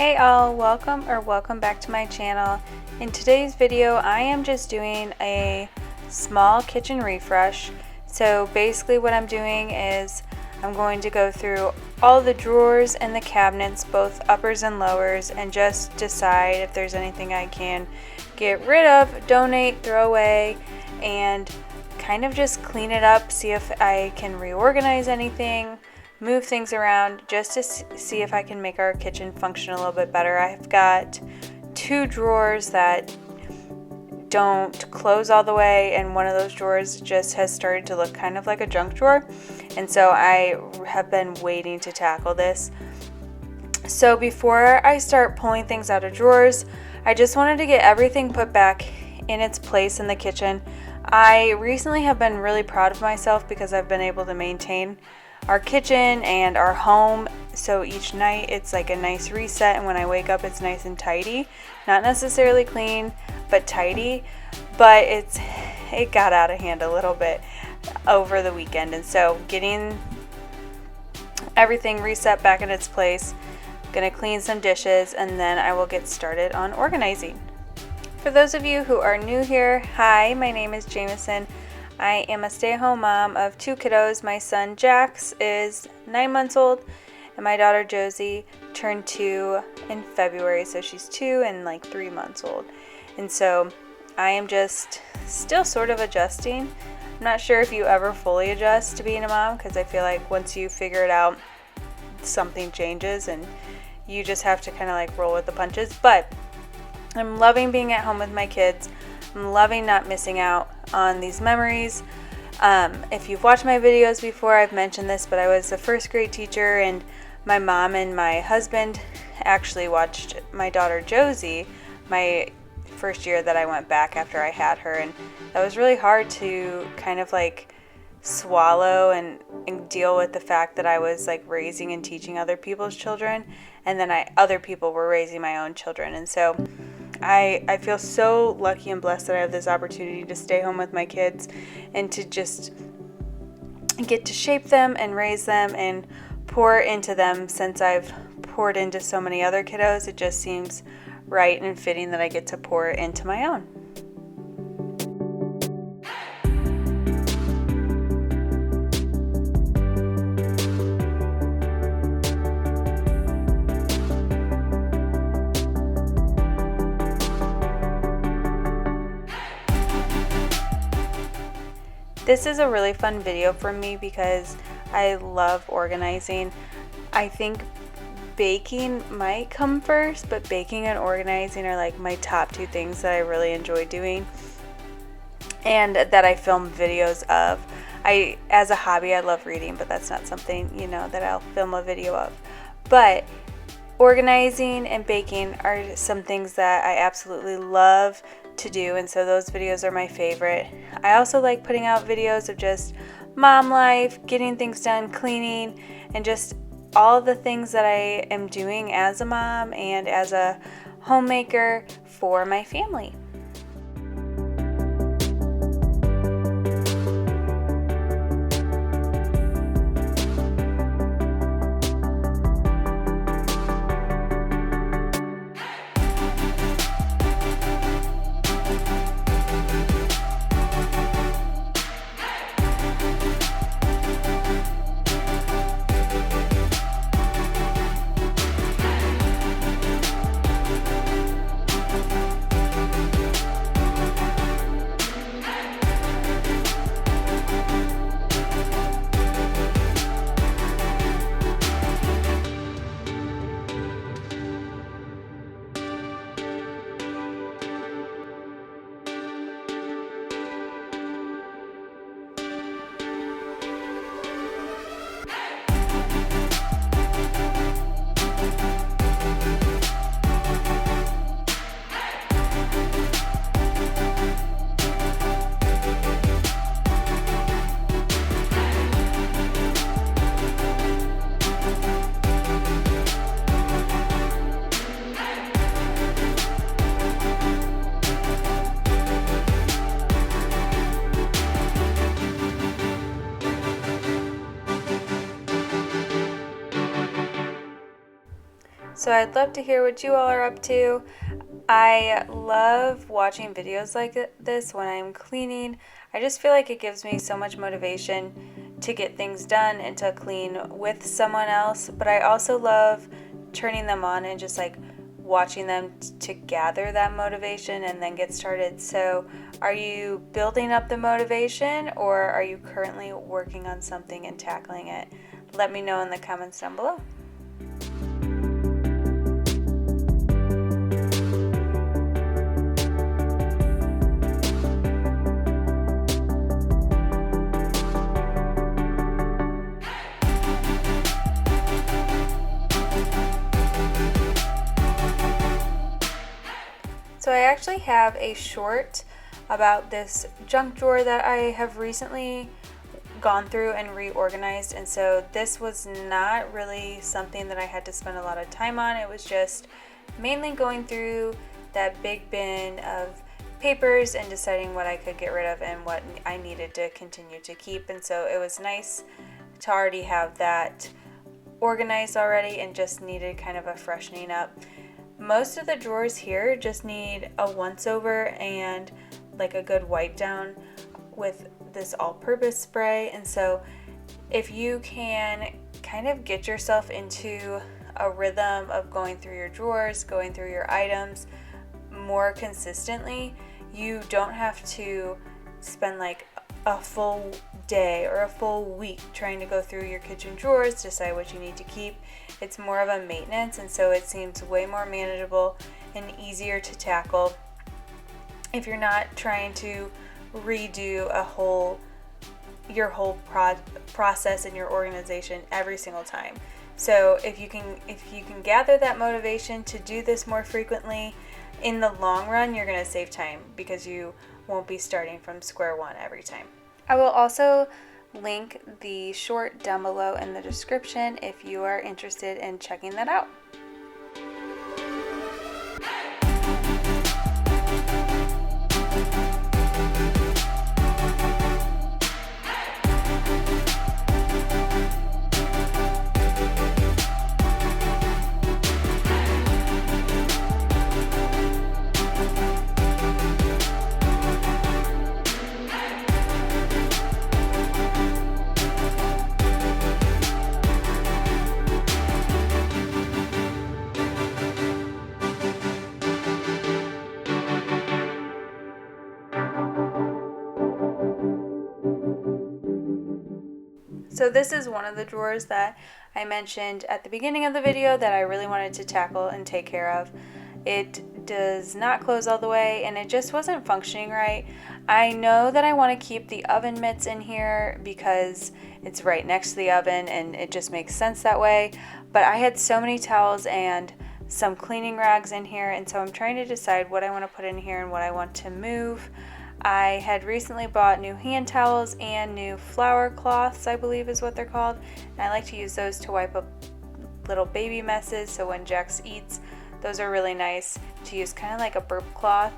Hey all, welcome back to my channel. In today's video I am just doing a small kitchen refresh. So basically what I'm doing is I'm going to go through all the drawers and the cabinets, both uppers and lowers, and just decide if there's anything I can get rid of, donate, throw away, and kind of just clean it up, see if I can reorganize anything, move things around, just to see if I can make our kitchen function a little bit better. I've got two drawers that don't close all the way, and one of those drawers just has started to look kind of like a junk drawer, and so I have been waiting to tackle this. So before I start pulling things out of drawers, I just wanted to get everything put back in its place in the kitchen. I recently have been really proud of myself because I've been able to maintain our kitchen and our home, so each night it's like a nice reset, and when I wake up it's nice and tidy. Not necessarily clean, but tidy. But it got out of hand a little bit over the weekend, and so getting everything reset back in its place, gonna clean some dishes, and then I will get started on organizing. For those of you who are new here, hi, my name is Jamison. I am a stay-at-home mom of two kiddos. My son Jax is 9 months old, and my daughter Josie turned 2 in February, so she's 2 and like 3 months old. And so I am just still sort of adjusting. I'm not sure if you ever fully adjust to being a mom, because I feel like once you figure it out, something changes and you just have to kind of like roll with the punches. But I'm loving being at home with my kids. I'm loving not missing out on these memories. If you've watched my videos before, I've mentioned this, but I was a first grade teacher, and my mom and my husband actually watched my daughter Josie my first year that I went back after I had her, and that was really hard to kind of like swallow and deal with the fact that I was like raising and teaching other people's children, and then other people were raising my own children. And so I feel so lucky and blessed that I have this opportunity to stay home with my kids and to just get to shape them and raise them and pour into them. Since I've poured into so many other kiddos, it just seems right and fitting that I get to pour into my own. This is a really fun video for me because I love organizing. I think baking might come first, but baking and organizing are like my top two things that I really enjoy doing and that I film videos of. As a hobby, I love reading, but that's not something, that I'll film a video of. But organizing and baking are some things that I absolutely love to do, and so those videos are my favorite. I also like putting out videos of just mom life, getting things done, cleaning, and just all the things that I am doing as a mom and as a homemaker for my family. So I'd love to hear what you all are up to. I love watching videos like this when I'm cleaning. I just feel like it gives me so much motivation to get things done and to clean with someone else. But I also love turning them on and just like watching them to gather that motivation and then get started. So are you building up the motivation, or are you currently working on something and tackling it? Let me know in the comments down below. So I actually have a short about this junk drawer that I have recently gone through and reorganized, and so this was not really something that I had to spend a lot of time on. It was just mainly going through that big bin of papers and deciding what I could get rid of and what I needed to continue to keep. And so it was nice to already have that organized already and just needed kind of a freshening up. Most of the drawers here just need a once over and like a good wipe down with this all-purpose spray. And so if you can kind of get yourself into a rhythm of going through your drawers, going through your items more consistently, you don't have to spend like a full day or a full week trying to go through your kitchen drawers, decide what you need to keep. It's more of a maintenance, and so it seems way more manageable and easier to tackle if you're not trying to redo your whole process in your organization every single time. So if you can gather that motivation to do this more frequently, in the long run you're going to save time because you won't be starting from square one every time. I will also link the short down below in the description if you are interested in checking that out. So this is one of the drawers that I mentioned at the beginning of the video that I really wanted to tackle and take care of. It does not close all the way and it just wasn't functioning right. I know that I want to keep the oven mitts in here because it's right next to the oven and it just makes sense that way. But I had so many towels and some cleaning rags in here, and so I'm trying to decide what I want to put in here and what I want to move. I had recently bought new hand towels and new flour cloths, I believe is what they're called, and I like to use those to wipe up little baby messes. So when Jax eats, those are really nice to use, kind of like a burp cloth,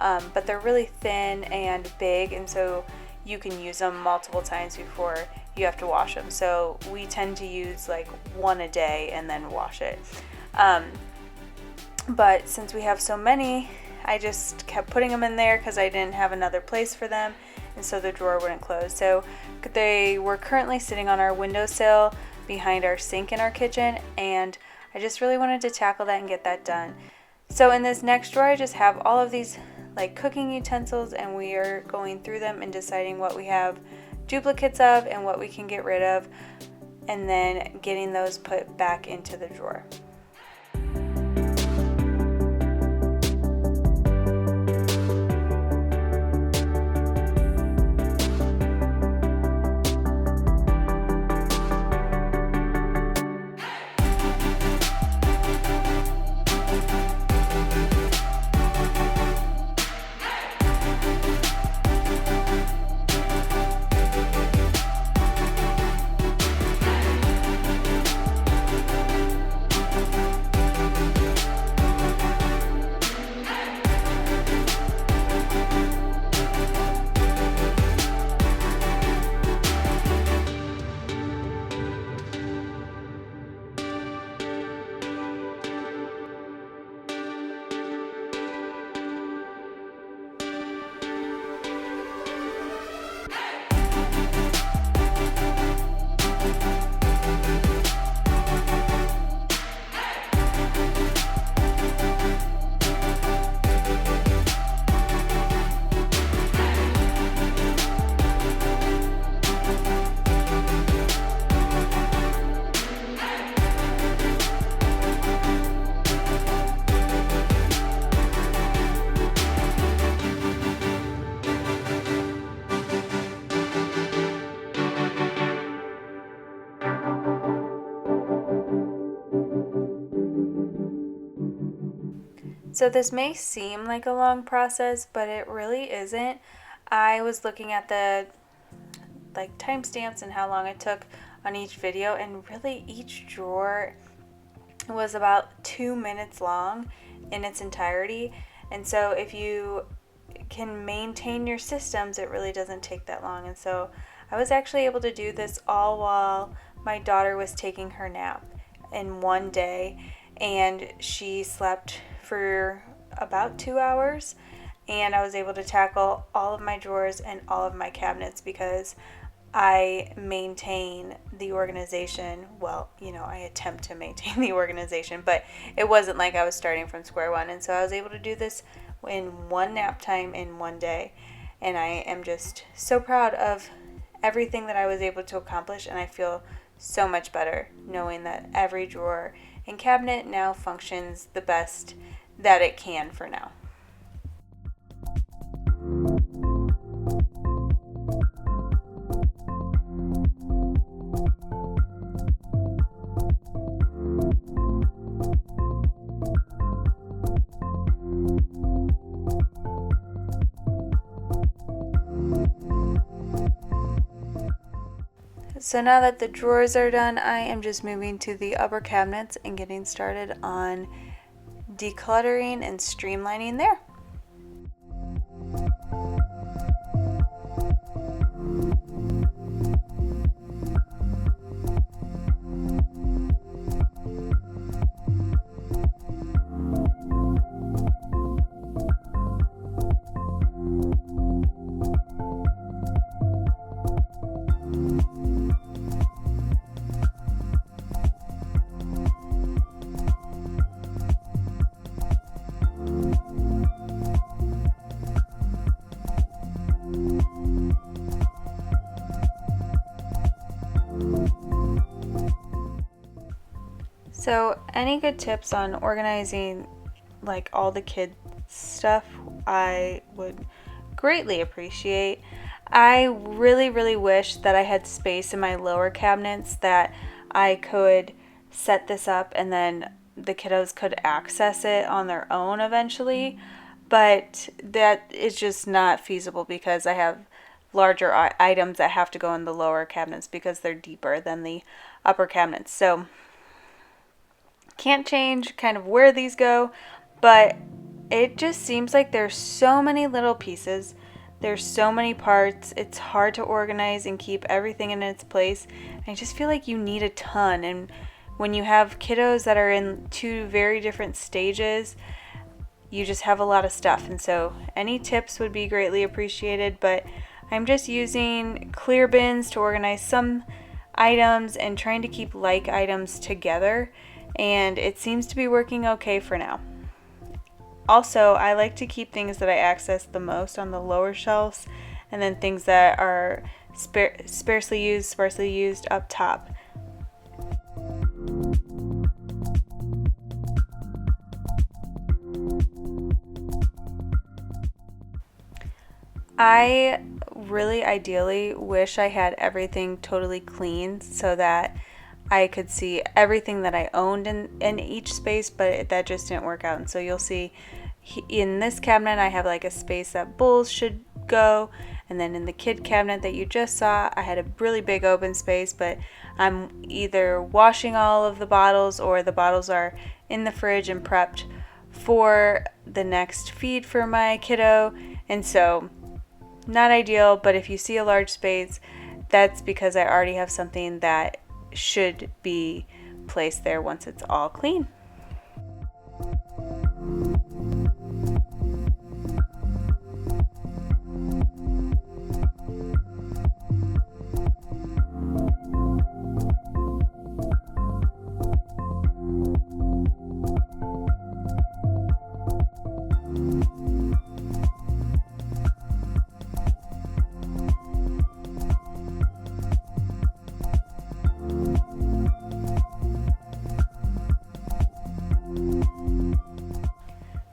but they're really thin and big, and so you can use them multiple times before you have to wash them. So we tend to use like one a day and then wash it. But since we have so many, I just kept putting them in there because I didn't have another place for them, and so the drawer wouldn't close. So they were currently sitting on our windowsill behind our sink in our kitchen, and I just really wanted to tackle that and get that done. So in this next drawer I just have all of these like cooking utensils, and we are going through them and deciding what we have duplicates of and what we can get rid of, and then getting those put back into the drawer. So this may seem like a long process, but it really isn't. I was looking at the timestamps and how long it took on each video, and really each drawer was about 2 minutes long in its entirety. And so if you can maintain your systems, it really doesn't take that long. And so I was actually able to do this all while my daughter was taking her nap in one day, and she slept for about 2 hours, and I was able to tackle all of my drawers and all of my cabinets because I maintain the organization. Well, I attempt to maintain the organization, but it wasn't like I was starting from square one. And so I was able to do this in one nap time in one day. And I am just so proud of everything that I was able to accomplish. And I feel so much better knowing that every drawer and cabinet now functions the best that it can for now. So now that the drawers are done, I am just moving to the upper cabinets and getting started on decluttering and streamlining there. So any good tips on organizing all the kids stuff, I would greatly appreciate. I really wish that I had space in my lower cabinets that I could set this up and then the kiddos could access it on their own eventually, but that is just not feasible because I have larger items that have to go in the lower cabinets because they're deeper than the upper cabinets. So can't change kind of where these go, but it just seems like there's so many little pieces, there's so many parts, it's hard to organize and keep everything in its place. I just feel like you need a ton, and when you have kiddos that are in two very different stages, you just have a lot of stuff. And so any tips would be greatly appreciated, but I'm just using clear bins to organize some items and trying to keep like items together, and it seems to be working okay for now. Also, I like to keep things that I access the most on the lower shelves, and then things that are sparsely used up top. I really ideally wish I had everything totally clean so that I could see everything that I owned in each space, but that just didn't work out. And so you'll see in this cabinet I have a space that bowls should go, and then in the kid cabinet that you just saw I had a really big open space, but I'm either washing all of the bottles or the bottles are in the fridge and prepped for the next feed for my kiddo. And so not ideal, but if you see a large space, that's because I already have something that should be placed there once it's all clean.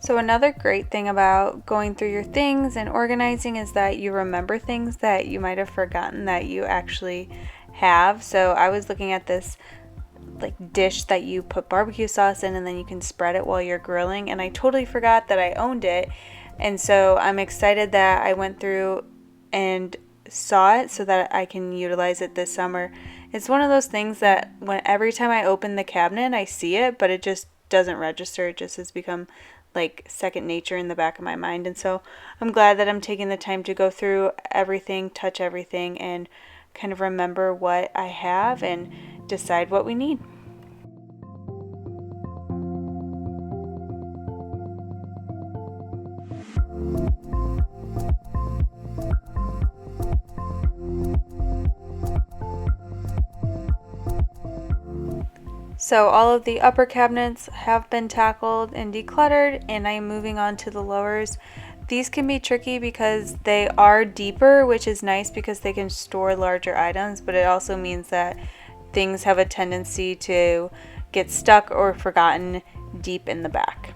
So another great thing about going through your things and organizing is that you remember things that you might have forgotten that you actually have. So I was looking at this like dish that you put barbecue sauce in and then you can spread it while you're grilling, and I totally forgot that I owned it. And so I'm excited that I went through and saw it so that I can utilize it this summer. It's one of those things that every time I open the cabinet I see it, but it just doesn't register. It just has become like second nature in the back of my mind. And so I'm glad that I'm taking the time to go through everything, touch everything, and kind of remember what I have and decide what we need. So all of the upper cabinets have been tackled and decluttered, and I am moving on to the lowers. These can be tricky because they are deeper, which is nice because they can store larger items, but it also means that things have a tendency to get stuck or forgotten deep in the back.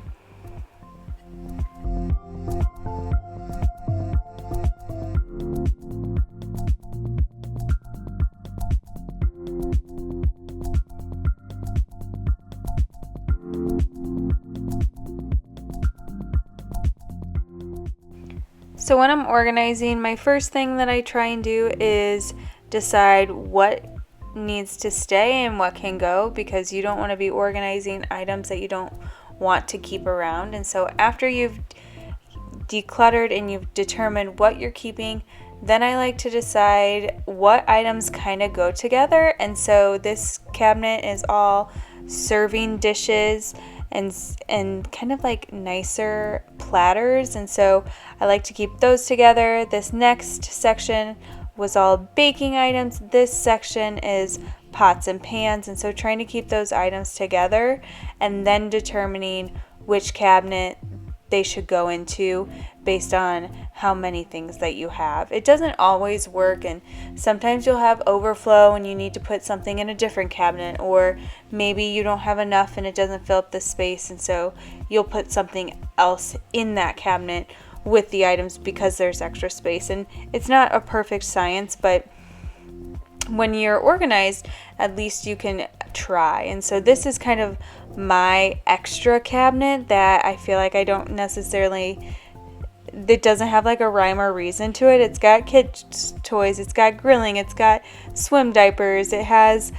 So when I'm organizing, my first thing that I try and do is decide what needs to stay and what can go, because you don't want to be organizing items that you don't want to keep around. And so after you've decluttered and you've determined what you're keeping, then I like to decide what items kind of go together. And so this cabinet is all serving dishes and kind of like nicer platters, and so I like to keep those together. This next section was all baking items. This section is pots and pans, and so trying to keep those items together and then determining which cabinet they should go into based on how many things that you have. It doesn't always work, and sometimes you'll have overflow and you need to put something in a different cabinet, or maybe you don't have enough and it doesn't fill up the space, and so you'll put something else in that cabinet with the items because there's extra space. And it's not a perfect science, but when you're organized, at least you can try. And so this is kind of my extra cabinet that I feel like I don't necessarily, it doesn't have like a rhyme or reason to it. It's got kids' toys, it's got grilling, it's got swim diapers, it has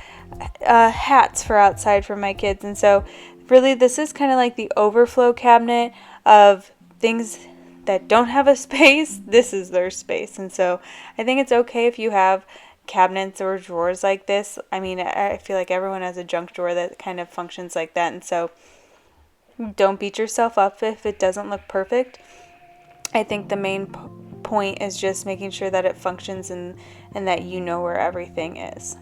hats for outside for my kids. And so really this is kind of like the overflow cabinet of things that don't have a space. This is their space. And so I think it's okay if you have cabinets or drawers like this. I mean, I feel like everyone has a junk drawer that kind of functions like that, and so don't beat yourself up if it doesn't look perfect. I think the main point is just making sure that it functions and that you know where everything is.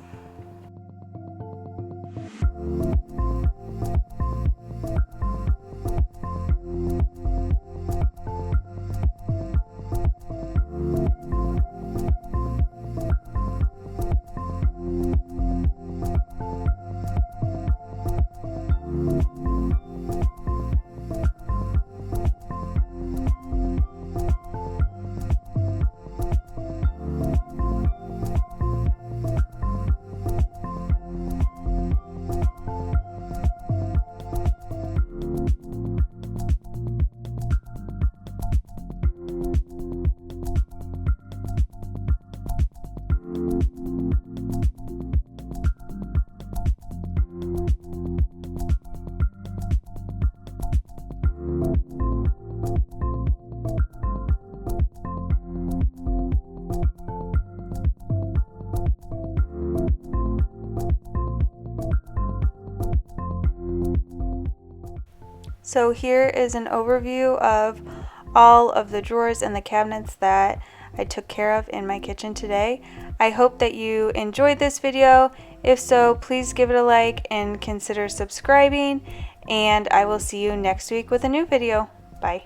So here is an overview of all of the drawers and the cabinets that I took care of in my kitchen today. I hope that you enjoyed this video. If so, please give it a like and consider subscribing, and I will see you next week with a new video. Bye.